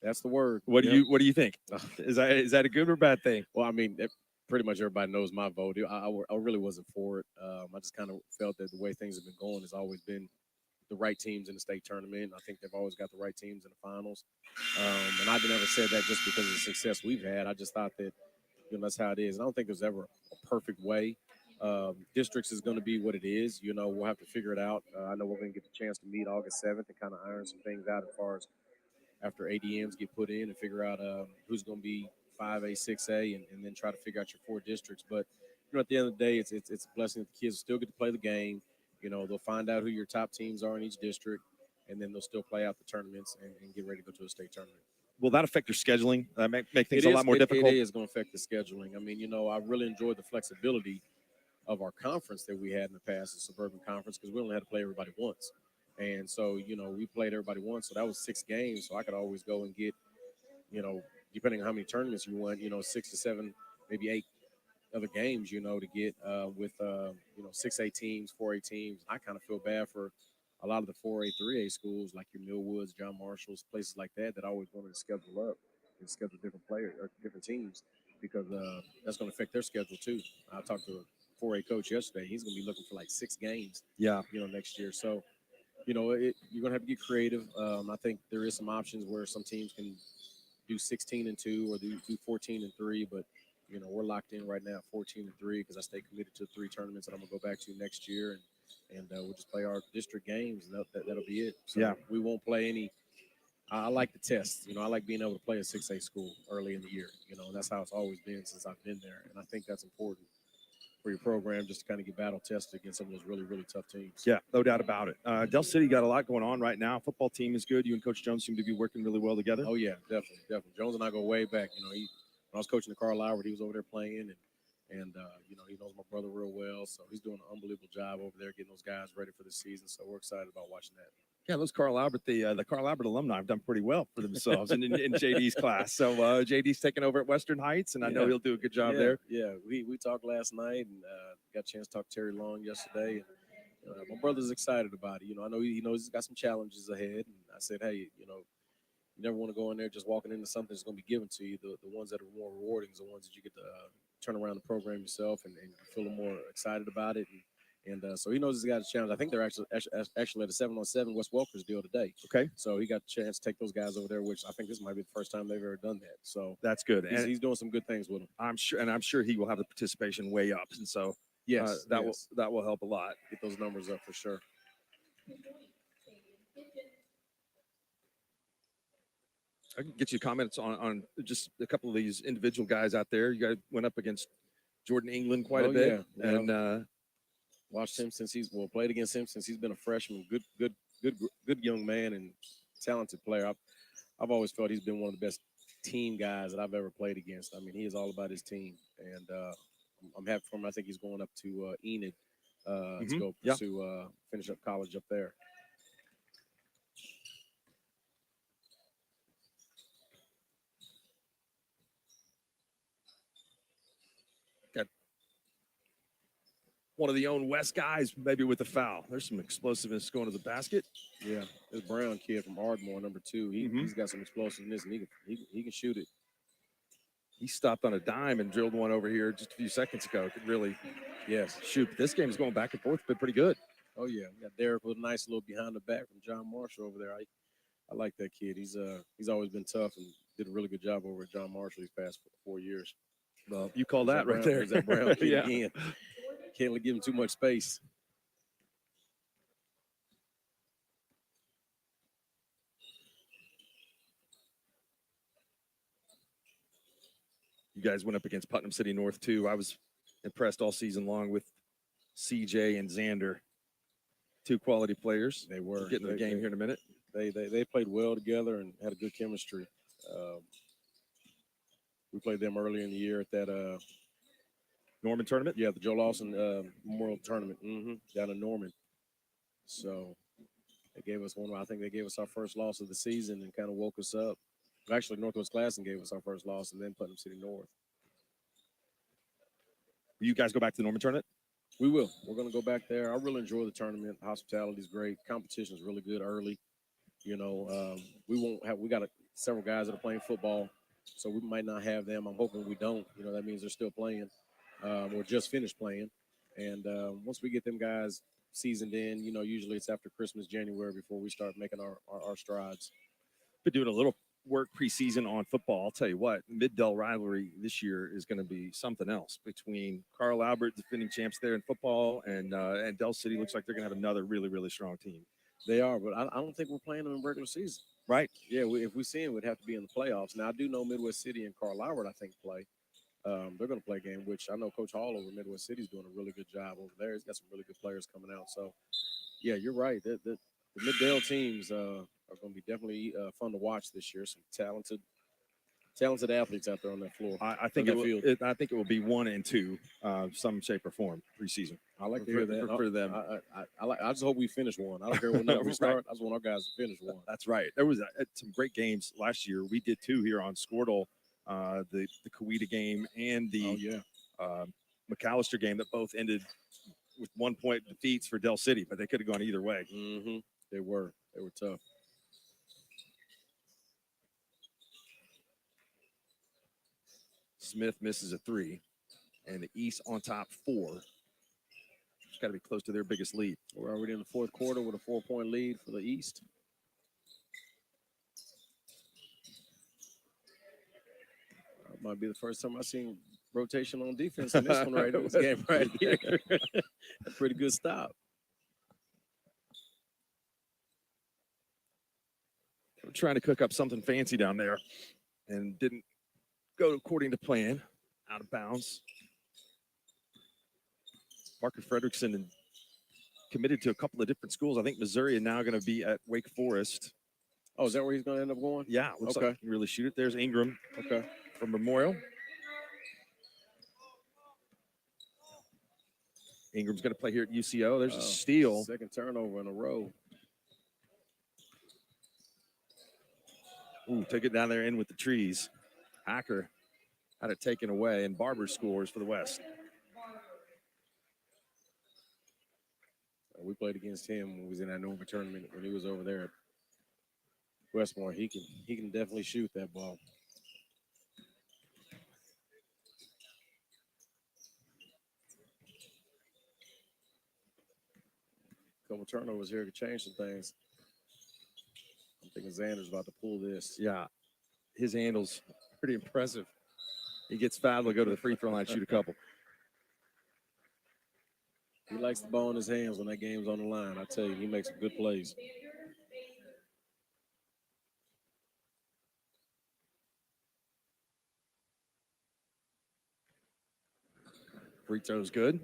That's the word. What do you think? Is that a good or bad thing? Well, I mean, pretty much everybody knows my vote. I really wasn't for it. I just kind of felt that the way things have been going has always been the right teams in the state tournament. I think they've always got the right teams in the finals. And I've never said that just because of the success we've had. I just thought that that's how it is. And I don't think there's ever a perfect way. Districts is going to be what it is. We'll have to figure it out. I know we're going to get the chance to meet August 7th and kind of iron some things out as far as after ADMs get put in and figure out who's going to be 5A, 6A, and then try to figure out your 4 districts. But, at the end of the day, it's a blessing that the kids still get to play the game. They'll find out who your top teams are in each district, and then they'll still play out the tournaments and get ready to go to a state tournament. Will that affect your scheduling? Make things a lot more difficult? It is going to affect the scheduling. I mean, I really enjoyed the flexibility of our conference that we had in the past, the Suburban Conference, because we only had to play everybody once. And so, we played everybody once. So that was 6 games. So I could always go and get, depending on how many tournaments you won, 6 to 7, maybe 8 other games, to get with, 6A teams, 4A teams. I kind of feel bad for a lot of the 4A, 3A schools like your Millwoods, John Marshalls, places like that always wanted to schedule up and schedule different players or different teams because that's going to affect their schedule too. I talked to a 4A coach yesterday. He's going to be looking for like 6 games, next year. So, you're going to have to get creative. I think there is some options where some teams can do 16-2 or do 14-3, but we're locked in right now 14-3 because I stay committed to 3 tournaments that I'm gonna go back to next year, and we'll just play our district games, and that'll be it. So we won't play any. I like the tests. I like being able to play a 6A school early in the year. And that's how it's always been since I've been there, and I think that's important for your program just to kind of get battle tested against some of those really, really tough teams. Yeah, no doubt about it. Del City got a lot going on right now. Football team is good. You and Coach Jones seem to be working really well together. Oh yeah, definitely. Jones and I go way back. When I was coaching the Carl Howard, he was over there playing, and he knows my brother real well. So he's doing an unbelievable job over there getting those guys ready for the season. So we're excited about watching that. Yeah, those Carl Albert, the Carl Albert alumni have done pretty well for themselves in JD's class. So JD's taking over at Western Heights, and I know he'll do a good job there. Yeah, we talked last night and got a chance to talk to Terry Long yesterday. And my brother's excited about it. I know he knows he's got some challenges ahead. And I said, hey, you never want to go in there just walking into something that's going to be given to you. The ones that are more rewarding is the ones that you get to turn around the program yourself and feel more excited about it. And so he knows he's got a challenge. I think they're actually at a 7-on-7 West Welkers deal today. Okay. So he got a chance to take those guys over there, which I think this might be the first time they've ever done that. So that's good. He's doing some good things with them. I'm sure he will have the participation way up. And so that will help a lot. Get those numbers up for sure. I can get you comments on just a couple of these individual guys out there. You guys went up against Jordan England quite a bit, and watched him since played against him since he's been a freshman. Good young man and talented player. I've always felt he's been one of the best team guys that I've ever played against. I mean, he is all about his team, and I'm happy for him. I think he's going up to Enid to go pursue finish up college up there. one of the own West guys, maybe with a foul. There's some explosiveness going to the basket. Yeah, this Brown kid from Ardmore, number 2, he's got some explosiveness, and he can shoot it. He stopped on a dime and drilled one over here just a few seconds ago. Could really, shoot. This game is going back and forth, but pretty good. Oh yeah, we got Derek with a nice little behind the back from John Marshall over there. I like that kid. He's always been tough and did a really good job over at John Marshall these past 4 years. Well, you call that right Brown, there. there's that Brown kid Yeah. again. Can't let give him too much space. You guys went up against Putnam City North too. I was impressed all season long with CJ and Xander, 2 quality players. They were. We'll get into the game here in a minute. They played well together and had a good chemistry. We played them earlier in the year at that Norman tournament. Yeah, the Joe Lawson Memorial Tournament down in Norman. So they gave us I think they gave us our first loss of the season and kind of woke us up. Actually, Northwest Classen gave us our first loss, and then Putnam City North. Will you guys go back to the Norman tournament? We will. We're going to go back there. I really enjoy the tournament. Hospitality is great. Competition is really good early. You know, we got several guys that are playing football, so we might not have them. I'm hoping we don't. You know, that means they're still playing or just finished playing. And once we get them guys seasoned in, you know, usually it's after Christmas, January, before we start making our strides. Been doing a little work preseason on football. I'll tell you what, Mid-Dell rivalry this year is going to be something else between Carl Albert, defending champs there in football, and Del City looks like they're going to have another really, really strong team. They are, but I don't think we're playing them in regular season. Right. Yeah, if we see them, we'd have to be in the playoffs. Now, I do know Midwest City and Carl Albert, I think, play. They're going to play a game, which I know Coach Hall over Midwest City is doing a really good job over there. He's got some really good players coming out. So, yeah, you're right. The Mid-Dell teams are going to be definitely fun to watch this year. Some talented athletes out there on that floor. I think it will be 1 and 2, some shape or form preseason. I like to hear that for them. I just hope we finish one. I don't care what number we start. I just want our guys to finish one. That's right. There was some great games last year. We did 2 here on Squirtle, the Coweta game and the McAllister game that both ended with 1-point defeats for Del City, but they could have gone either way. Mm-hmm. They were tough. Smith misses a 3, and the East on top 4. It's got to be close to their biggest lead. We're already in the 4th quarter with a 4-point lead for the East. Might be the first time I've seen rotation on defense in this one right in this game right here. A pretty good stop. We're trying to cook up something fancy down there and didn't go according to plan. Out of bounds. Parker Fredrickson committed to a couple of different schools. I think Missouri is now going to be at Wake Forest. Oh, is that where he's going to end up going? Yeah. Looks like he can really shoot it. There's Ingram. Okay. From Memorial. Ingram's going to play here at UCO. There's a steal. Second turnover in a row. Ooh, took it down there in with the trees. Hacker had it taken away, and Barber scores for the West. We played against him when he was in that Norman tournament when he was over there at Westmore. He can definitely shoot that ball. Couple turnovers here could change some things. I'm thinking Xander's about to pull this. Yeah, his handle's pretty impressive. He gets fouled, he'll go to the free throw line, shoot a couple. He likes the ball in his hands when that game's on the line. I tell you, he makes some good plays. Free throw's good.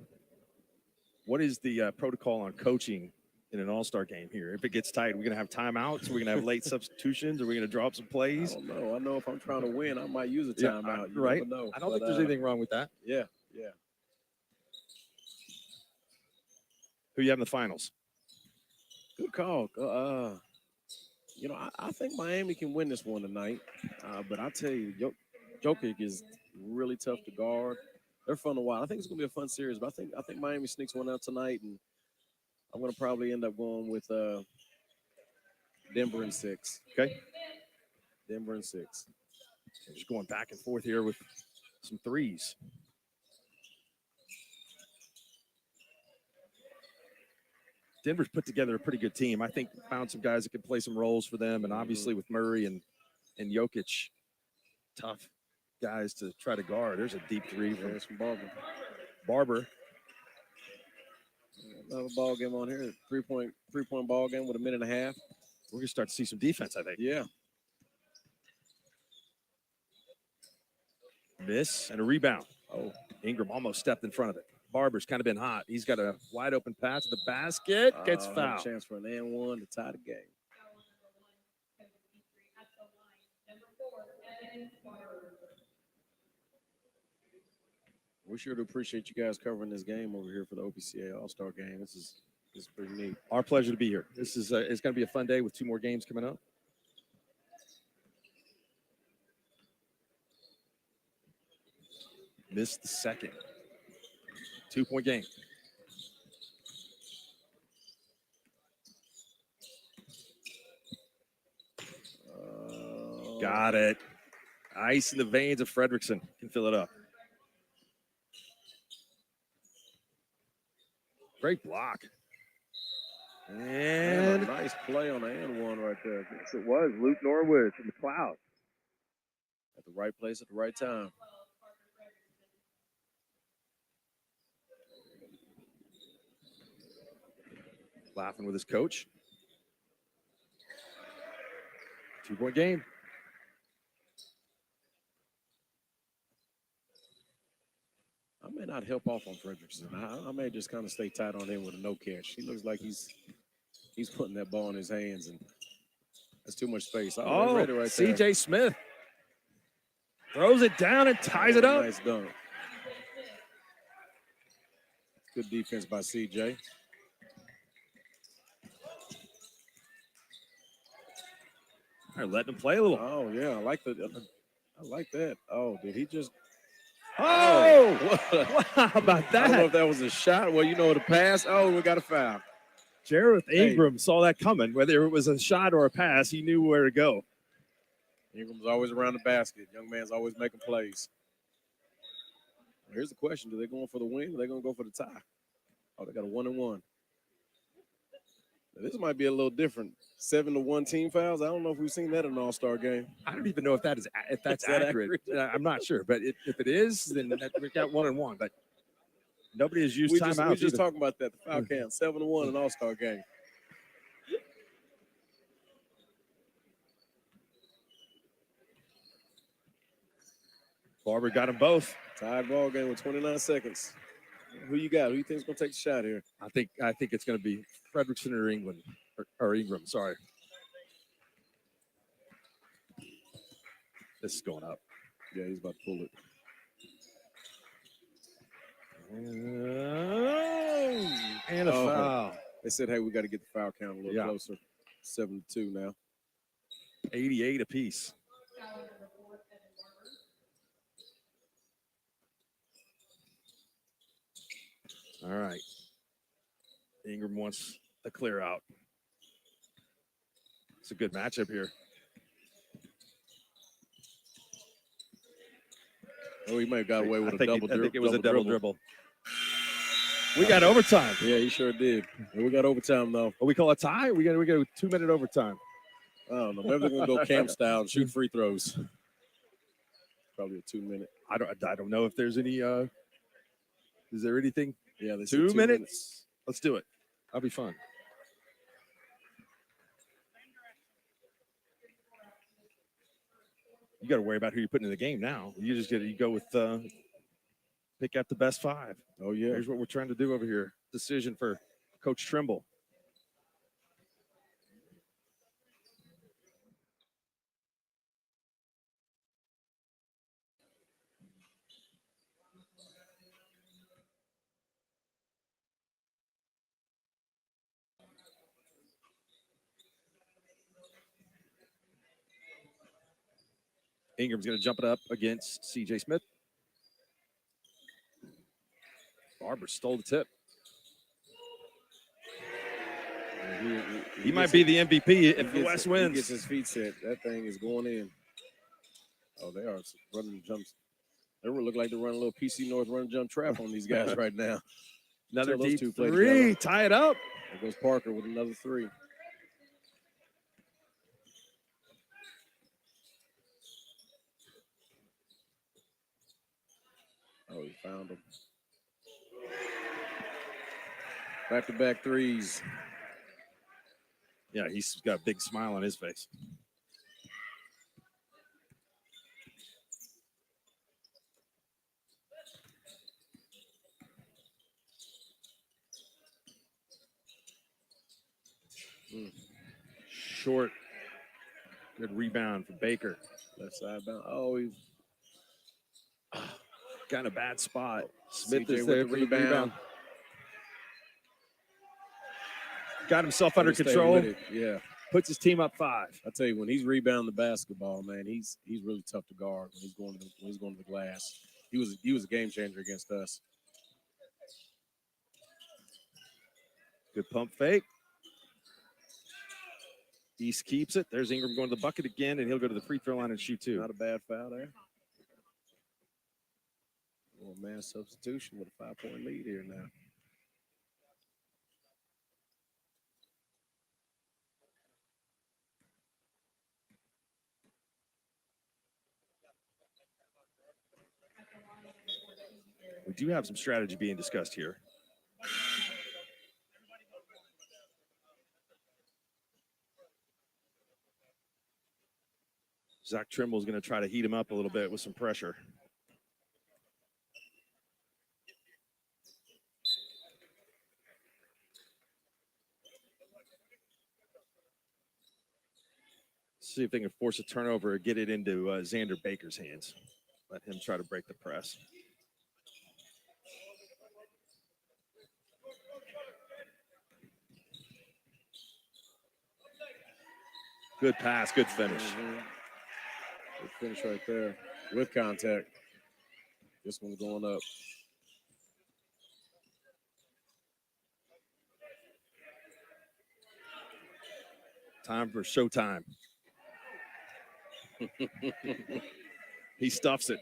What is the protocol on coaching in an all-star game here? If it gets tight, we're going to have timeouts? We're going to have late substitutions? Are we going to draw up some plays? I don't know. I know if I'm trying to win, I might use a timeout. You right. never know. I don't think there's anything wrong with that. Yeah. Who you have in the finals? Good call. You know, I think Miami can win this one tonight. But I tell you, Jokic is really tough to guard. they're fun to watch. I think it's gonna be a fun series, but I think Miami sneaks one out tonight, and I'm gonna probably end up going with Denver in 6. Okay. Denver in 6. Just going back and forth here with some threes. Denver's put together a pretty good team. I think found some guys that can play some roles for them, and obviously with Murray and Jokic, tough guys to try to guard. There's a deep three from Barber. Another ball game on here. Three-point ball game with a minute and a half. We're gonna start to see some defense, I think. Yeah. Miss and a rebound. Oh, Ingram almost stepped in front of it. Barber's kind of been hot. He's got a wide open pass to the basket. Gets fouled. Chance for an and one to tie the game. We sure do appreciate you guys covering this game over here for the OBCA All-Star Game. This is pretty neat. Our pleasure to be here. This is it's going to be a fun day with 2 more games coming up. Missed the second. 2-point game. Got it. Ice in the veins of Fredrickson. Can fill it up. Great block. And a nice play on the and one right there. Yes, it was. Luke Norwood from the Cloud. At the right place at the right time. Laughing with his coach. 2-point game. I may not help off on Fredrickson. I may just kind of stay tight on him with a no catch. He looks like he's putting that ball in his hands, and that's too much space. Oh, ready right CJ there. Smith throws it down and ties it up. Nice dunk. Good defense by CJ. All right, letting him play a little. Oh yeah, I like that. Oh, did he just? Oh, how about that? I don't know if that was a shot. Well, you know the pass. Oh, we got a foul. Jareth Ingram saw that coming. Whether it was a shot or a pass, he knew where to go. Ingram's always around the basket. Young man's always making plays. Here's the question: do they going for the win? Or are they going to go for the tie? Oh, they got a 1-and-1. Now, this might be a little different. 7-to-1 team fouls. I don't know if we've seen that in an All-Star game. I don't even know if that's that accurate. I'm not sure, but if it is, then we've got 1-and-1. But nobody has used timeouts. We just talking about that. The foul count 7-to-1 in an All-Star game. Barber got them both. Tied ball game with 29 seconds. Who you got? Who you think's gonna take the shot here? I think it's going to be Fredrickson or England or Ingram. Sorry. This is going up. Yeah, he's about to pull it. And a foul. They said, hey, we got to get the foul count a little closer. 7-2 now. 88 apiece. All right. Ingram wants the clear out. It's a good matchup here. Oh, he may have got away with a double dribble. I think it was a double dribble. We got overtime. Yeah, he sure did. We got overtime, though. Oh, we call it tie? We got a 2-minute overtime. I don't know. Maybe they're going to go camp style and shoot free throws. Probably a 2-minute. I don't know if there's any is there anything? Yeah, 2 minutes. Let's do it. That'll be fun. You got to worry about who you're putting in the game now. You go with pick out the best 5. Oh yeah. Here's what we're trying to do over here. Decision for Coach Trimble. Ingram's going to jump it up against CJ Smith. Barber stole the tip. He gets might be it- the MVP if he the gets West it- wins. He gets his feet set. That thing is going in. Oh, they are running jumps. They look like they're running a little PC North run jump trap on these guys right now. Another Until those deep two play three, together. tie it up. There goes Parker with another three. Oh, he found him. Back-to-back threes. Yeah, he's got a big smile on his face. Short. Good rebound for Baker. Left side bound. Oh, he's got in a bad spot. Smith CJ is with there the for the rebound. rebound. Got himself under Stay control. with it, yeah. Puts his team up 5. I tell you, when he's rebounding the basketball, man, he's really tough to guard when he's going to the glass. He was a game changer against us. Good pump fake. East keeps it. There's Ingram going to the bucket again, and he'll go to the free throw line and shoot 2. Not a bad foul there. Well, man, substitution with a 5-point lead here now. We do have some strategy being discussed here. Zach Trimble is going to try to heat him up a little bit with some pressure. See if they can force a turnover or get it into Xander Baker's hands. Let him try to break the press. Good pass, good finish. Good finish right there with contact. This one's going up. Time for showtime. He stuffs it.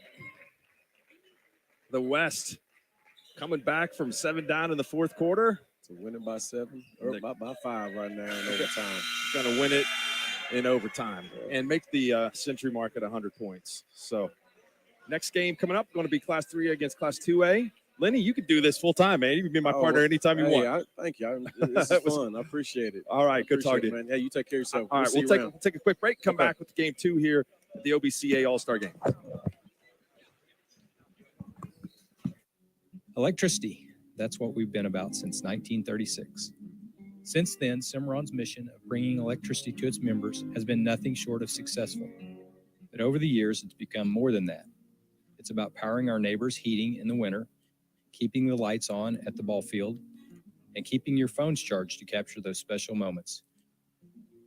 The West coming back from 7 down in the fourth quarter. To win it by 7 or by 5 right now in overtime. Going to win it in overtime and make the century mark at 100 points. So next game coming up, going to be Class 3 against Class 2A. Lenny, you could do this full time, man. You can be my partner anytime you want. Thank you. This is fun. I appreciate it. All right, good talking to you. Man. Hey, you take care of yourself. All right, see we'll you around. take a quick break. Come back with game 2 here at the OBCA All-Star Game. Electricity. That's what we've been about since 1936. Since then, Cimarron's mission of bringing electricity to its members has been nothing short of successful. But over the years, it's become more than that. It's about powering our neighbors' heating in the winter, keeping the lights on at the ball field, and keeping your phones charged to capture those special moments.